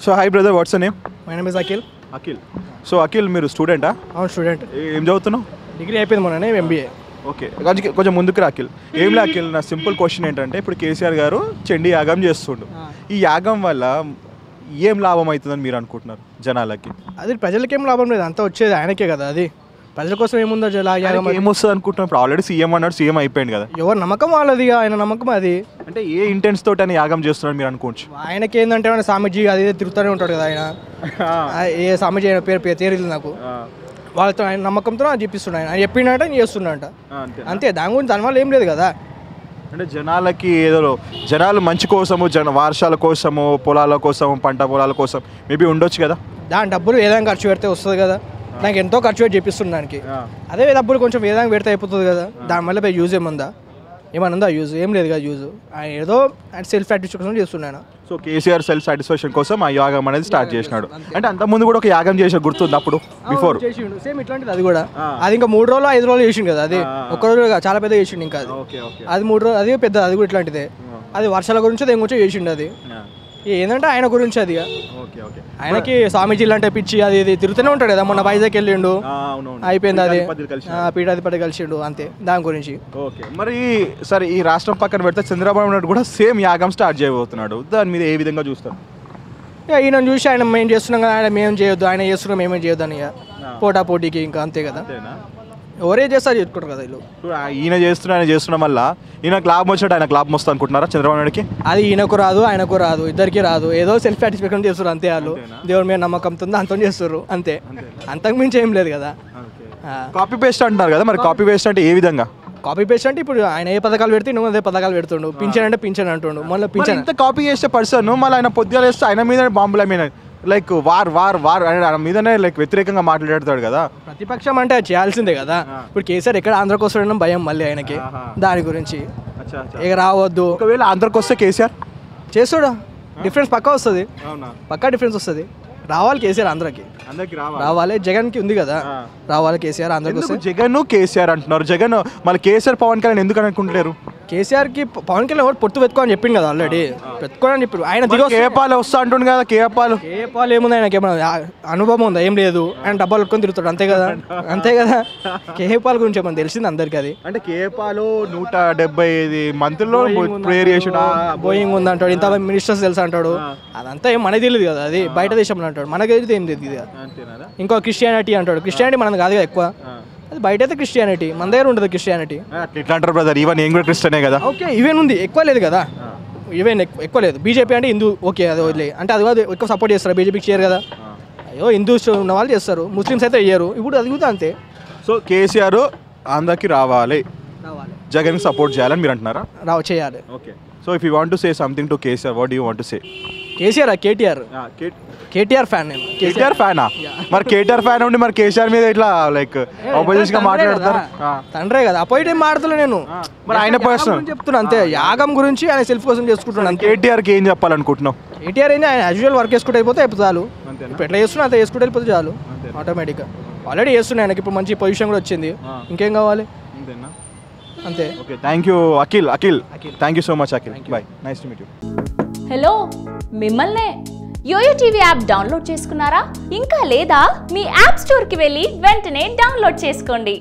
So hi brother, what's name? My name is Akhil. Akhil. So Akhil, మీరు స్టూడెంటా? అవును, student. ఏం చదువుతున్నావు? డిగ్రీ అయిపోయింది మొన్ననే, ఎంబీఏ. ఓకే, కొంచెం ముందుకు రా అఖిల్. ఏంలే అఖిల్, నా సింపుల్ క్వశ్చన్ ఏంటంటే, ఇప్పుడు కేసీఆర్ గారు చండీ యాగం చేస్తుండు. ఈ యాగం వల్ల ఏం లాభం అవుతుందని మీరు అనుకుంటున్నారు జనాలకి? అది ప్రజలకి ఏం లాభం లేదు, అంతా వచ్చేది ఆయనకే కదా. అది ప్రజల కోసం ఏముందో యాగం ఏమొస్తుంది అనుకుంటున్నాను? ఇప్పుడు ఆల్రెడీ సీఎం అన్నాడు, సీఎం అయిపోయింది కదా. ఎవరు నమ్మకం వాళ్ళది, ఆయన నమ్మకం అది. అంటే ఏ ఇంటెన్స్ తోటి అని యాగం చేస్తున్నాడు మీరు అనుకోవచ్చు? ఆయనకి ఏంటంటే ఆయన స్వామీజీ అది తిరుగుతూనే ఉంటాడు కదా ఆయన. ఏ స్వామీజీ అయిన పేరు తెలియదు నాకు. వాళ్ళతో ఆయన నమ్మకంతో ఆయన చూపిస్తున్నాడు. ఆయన చెప్పిండంటే నేను చేస్తున్నాడంట, అంతే. దాని గురించి దానివల్ల ఏం లేదు కదా. అంటే జనాలకి ఏదో జనాలు మంచి కోసము, వర్షాల కోసము, పొలాల కోసం, పంట పొలాల కోసం మేబీ ఉండొచ్చు కదా. దాని డబ్బులు ఏదైనా ఖర్చు పెడితే వస్తుంది కదా. నాకు ఎంతో ఖర్చు పెట్టి చెప్పిస్తుంది దానికి. అదే డబ్బులు కొంచెం ఏదైనా పెడితే అయిపోతుంది కదా. దానివల్ల యూజ్ ఏముందా? ఏమన్నా యూజ్ ఏం లేదు కదా. యూజ్ ఆయన ఏదో ఆయన సెల్ఫ్ సాటిస్ఫాక్షన్ చేస్తున్నాను. సో కేసీఆర్ సెల్ఫ్ సాటిస్ఫాక్షన్ కోసం ఆ యాగం అనేది స్టార్ట్ చేసినాడు. అంటే అంతకుముందు కూడా ఒక యాగం చేసే గుర్తుంది అప్పుడు బిఫోర్ చేసిండు సేమ్ ఇట్లాంటిది. అది కూడా అది ఇంకా 3 రోజులు 5 రోజులు చేసిండు కదా. అది ఒక్క రోజు చాలా పెద్ద చేసిండు. ఇంకా అది 3 రోజులు, అది పెద్ద, అది కూడా ఇట్లాంటిదే. అది వర్షాల గురించి దేని గురించో చేసిండు. అది ఏంటంటే ఆయన గురించి. అది ఆయనకి స్వామీజీలు అంటే పిచ్చి, అది ఇది తిరుగుతూనే ఉంటాడు కదా. మొన్న వైజాగ్ వెళ్ళిండు, అయిపోయింది. అది పీఠాధిపతి కలిసిండు, అంతే. దాని గురించి ఓకే. మరి సరే, ఈ రాష్ట్రం పక్కన పెడితే చంద్రబాబు నాయుడు కూడా సేమ్ యాగం స్టార్ట్ చేయబోతున్నాడు. దాని మీద ఏ విధంగా చూస్తారు? ఈయన చూసి ఆయన మేము చేస్తున్నాం కదా, ఆయన మేము చేయొద్దు, ఆయన చేస్తున్నాం మేమేం చేయొద్దు అని పోటీకి ఇంకా, అంతే కదా. ఎవరే చేస్తారు చెప్పుకుంటారు కదా వీళ్ళు. ఈయన చేస్తున్నా వల్ల ఈయనకు లాభం వచ్చినట్టు ఆయనకు లాభం వస్తుంది అనుకుంటున్నారా చంద్రబాబు నాయుడుకి? అది ఈయనకు రాదు, ఆయనకు రాదు, ఇద్దరికి రాదు. ఏదో సెల్ఫ్ సాటిస్ఫాక్షన్ చేస్తారు అంతే. వాళ్ళు దేవుడి మీద నమ్మకంతో అంతం చేస్తారు, అంతే. అంతకు మించి ఏం లేదు కదా. కాపీ పేస్ట్ అంటున్నారు కదా, మరి కాపీ పేస్ట్ అంటే ఏ విధంగా? కాపీ పేస్ట్ అంటే ఇప్పుడు ఆయన ఏ పథకాలు పెడితే నువ్వు అదే పథకాలు పెడుతుండు. పింఛన్ అంటే పింఛన్ అంటుండు. మళ్ళీ పింఛన్ ఇంత కాపీ చేసే పర్సన్ మళ్ళీ ఆయన పొద్దుగా వేస్తే ఆయన మీద బాంబుల మీద లైక్ వార్ ఆయన మీదనే లైక్ వ్యతిరేకంగా మాట్లాడతాడు కదా. ప్రతిపక్షం అంటే అది చేయాల్సిందే కదా. ఇప్పుడు కేసీఆర్ ఎక్కడ ఆంధ్రాకి వస్తాడని భయం మళ్ళీ ఆయనకి. దాని గురించి ఇక రావద్దు. ఒకవేళ ఆంధ్రాకి వస్తే కేసీఆర్ చేస్తాడు, డిఫరెన్స్ పక్కా వస్తుంది. పక్కా డిఫరెన్స్ వస్తుంది. రావాలి కేసీఆర్ ఆంధ్రాకి, రావాలి. జగన్కి ఉంది కదా, రావాలి కేసీఆర్ ఆంధ్రాకి వస్తే. జగన్ కేసీఆర్ అంటున్నారు. జగన్ మళ్ళీ కేసీఆర్ పవన్ కళ్యాణ్ ఎందుకు అనుకుంటారు? కేసీఆర్కి పవన్ కళ్యాణ్ ఎవరు పొత్తు పెట్టుకోని చెప్పింది కదా ఆల్రెడీ. పెట్టుకోని చెప్పారు ఆయన. కేపాల్ వస్తా అంటుండు కదా. కేపాల్ ఏముంది ఆయనకి? ఏమన్నా అనుభవం ఉందా? ఏం లేదు. ఆయన డబ్బాలు పెట్టుకొని తిరుగుతాడు, అంతే కదా. అంతే కదా. కేపాల్ గురించి ఏమన్నా తెలిసింది అందరికి. అది అంటే కేపాల్ 175 మంత్రుల్లో ప్రేయర్ చేసి బోయింగ్ ఉంది అంటాడు, ఇంత మినిస్టర్స్ తెలుసు అంటాడు. అదంతా ఏం మనకి తెలియదు కదా. అది బయట దేశంలో అంటాడు, మనకి తెలియదు ఏం తెలియదు కదా. ఇంకో క్రిస్టియానిటీ అంటాడు. క్రిస్టియానిటీ మనది కాదు కదా ఎక్కువ. అది బయట అయితే క్రిస్టియానిటీ, మన దగ్గర ఉంటుంది క్రిస్టియానిటీ. ఇట్లా అంటారు బ్రదర్. ఈవెన్ నేను కూడా క్రిస్టియనే కదా. ఓకే, ఈవెన్ ఉంది, ఎక్కువ లేదు కదా. ఈవెన్ ఎక్కువ లేదు. బీజేపీ అంటే హిందూ, ఓకే, అది వదిలే. అంటే అది కాదు, ఎక్కువ సపోర్ట్ చేస్తారు. బీజేపీకి చేయరు కదా. అయ్యో, హిందూస్ ఉన్న వాళ్ళు చేస్తారు, ముస్లిమ్స్ అయితే అయ్యారు. ఇప్పుడు అది కూడా అంతే. సో కేసీఆర్ ఆంధ్రాకి రావాలి, జగన్ సపోర్ట్ చేయాలని మీరు అంటున్నారా? చేయాలి. Okay. So if you want to say something to KCR, what do you want to say? KCR KTR fan. నేను కేటీఆర్ ఫ్యానా? మరి కేటీఆర్ ఫ్యాన్ ఉండి మరి కేసీఆర్ మీద ఇట్లా లైక్ ఆపోజిషన్ గా మాట్లాడతారు? తండ్రే కదా, అపోజిట్ ఏం మాట్లాడలే నేను. మరి ఆయన పర్సనల్ చెప్తున్నా అంతే. యాగం గురించి ఆయన సెల్ఫ్ కోసం చేసుకుంటున్నాను. కేటీఆర్కి ఏం చెప్పాలనుకుంటున్నావు? కేటీఆర్ ఏంటి, ఆయన యాజువల్ వర్క్ చేసుకుంటే అయిపోతే అయిపోతే చాలు. ఇప్పుడు ఎట్లా చేస్తున్నా అంతే చేసుకుంటే వెళ్ళిపోతే చాలు ఆటోమేటిక్గా. ఆల్రెడీ చేస్తున్నాయి, ఆయనకి ఇప్పుడు మంచి పొజిషన్ కూడా వచ్చింది. ఇంకేం కావాలి? అంతే. Okay, thank you Akhil. Thank you so much Akhil. Bye, nice to meet you. Hello, మిమ్మల్నే. యోయో టీవీ యాప్ డౌన్లోడ్ చేసుకున్నారా? ఇంకా లేదా? మీ యాప్ స్టోర్కి వెళ్ళి వెంటనే డౌన్లోడ్ చేసుకోండి.